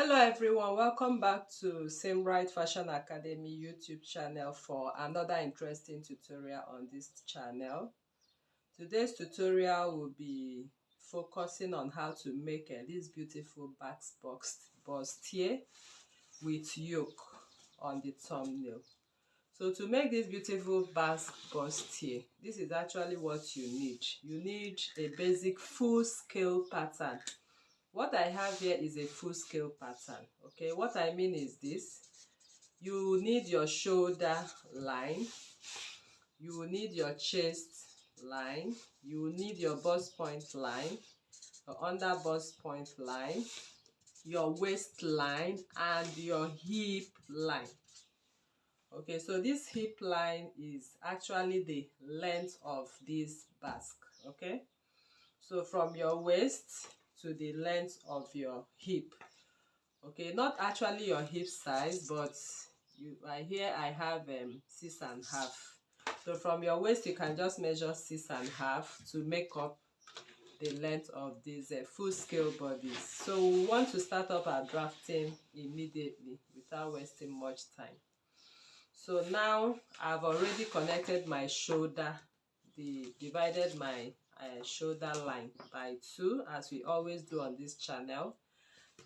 Hello everyone, welcome back to Same Right Fashion Academy YouTube channel for another interesting tutorial on this channel. Today's tutorial will be focusing on how to make this beautiful Basque bustier with yoke on the thumbnail. So to make this beautiful Basque bustier, this is actually what you need. You need a basic full-scale pattern. What I have here is a full-scale pattern. Okay, what I mean is this: you need your shoulder line, you will need your chest line, you will need your bust point line, your under bust point line, your waist line, and your hip line. Okay, so this hip line is actually the length of this basque. Okay, so from your waist to the length of your hip. Okay, not actually your hip size, but here I have 6.5. So from your waist you can just measure 6.5 to make up the length of these full scale bodies. So we want to start up our drafting immediately without wasting much time. So now I've already connected my shoulder, divided my shoulder line by 2, as we always do on this channel,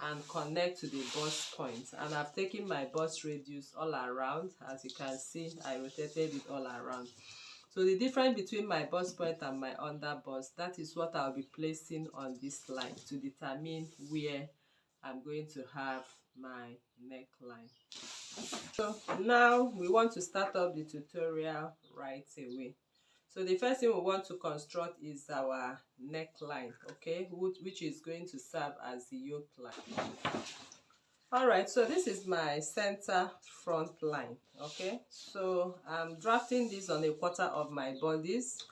and connect to the bust point. And I've taken my bust radius all around. As you can see, I rotated it all around. So the difference between my bust point and my under bust, that is what I'll be placing on this line to determine where I'm going to have my neckline. So now we want to start up the tutorial right away. So the first thing we want to construct is our neckline, okay, which is going to serve as the yoke line. All right, so this is my center front line. Okay, so I'm drafting this on 1/4 of my bodies,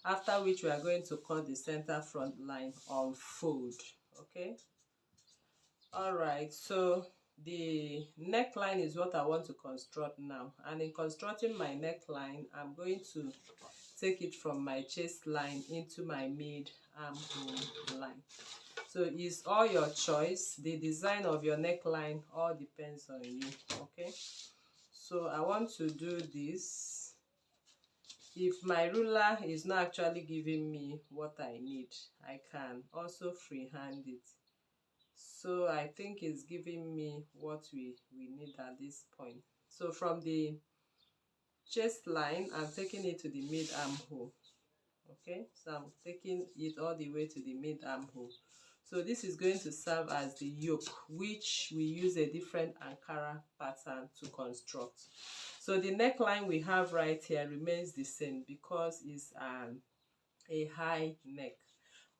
after which we are going to cut the center front line on fold. Okay, all right, so the neckline is what I want to construct now, and in constructing my neckline, I'm going to take it from my chest line into my mid armhole line. So it's all your choice. The design of your neckline all depends on you. Okay, so I want to do this. If my ruler is not actually giving me what I need, I can also freehand it. So I think it's giving me what we need at this point. So from the chest line, I'm taking it to the mid armhole. Okay, so I'm taking it all the way to the mid armhole. So this is going to serve as the yoke, which we use a different Ankara pattern to construct. So the neckline we have right here remains the same because it's a high neck.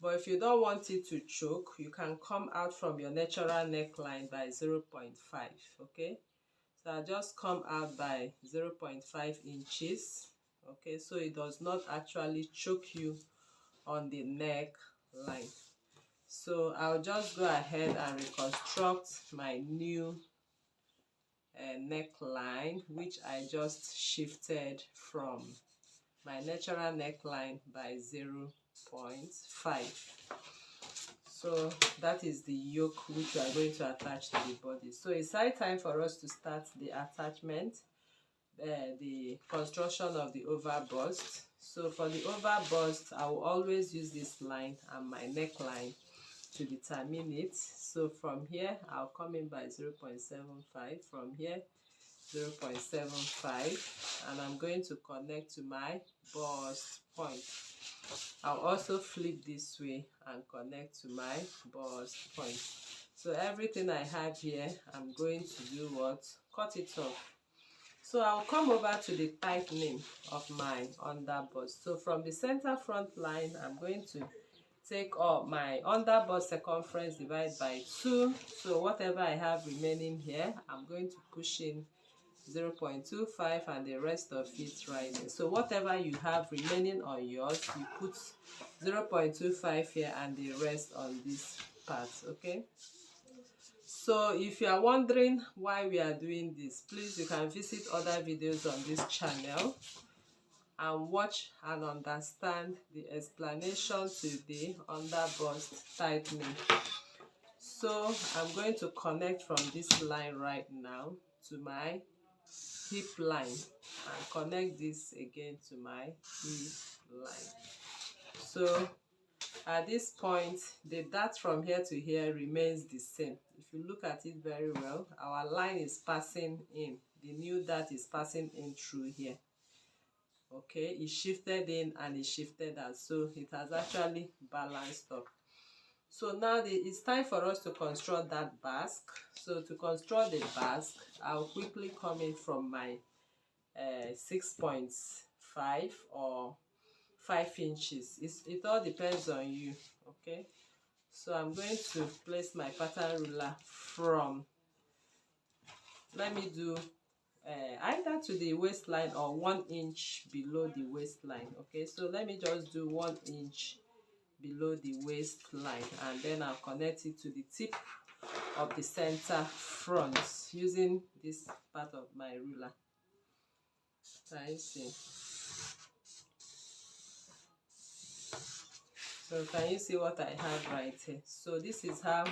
But if you don't want it to choke, you can come out from your natural neckline by 0.5. Okay, so I just come out by 0.5 inches. Okay, so it does not actually choke you on the neck line. So I'll just go ahead and reconstruct my new neckline, which I just shifted from my natural neckline by 0.5. So that is the yoke which we are going to attach to the body. So it's high time for us to start the attachment, the construction of the over bust. So for the over bust, I will always use this line and my neckline to determine it. So from here, I'll come in by 0.75, from here 0.75, and I'm going to connect to my bust point. I'll also flip this way and connect to my bust point. So everything I have here, I'm going to do what? Cut it off. So I'll come over to the tightening of my under bust. So from the center front line, I'm going to take up my under bust circumference, divide by 2. So whatever I have remaining here, I'm going to push in 0.25 and the rest of it right there. So whatever you have remaining on yours, you put 0.25 here and the rest on this part. Okay, so if you are wondering why we are doing this, please, you can visit other videos on this channel and watch and understand the explanation to the under bust tightening. So I'm going to connect from this line right now to my hip line and connect this again to my hip line. So at this point, the dart from here to here remains the same. If you look at it very well, our line is passing in. The new dart is passing in through here. Okay, it shifted in and it shifted out, so it has actually balanced up. So now it's time for us to construct that basque. So to construct the basque, I'll quickly come in from my 6.5 or 5 inches. It all depends on you. Okay, so I'm going to place my pattern ruler from, let me do either to the waistline or 1 inch below the waistline. Okay, so let me just do 1 inch below the waistline, and then I'll connect it to the tip of the center front using this part of my ruler. Can you see? So can you see what I have right here? So this is how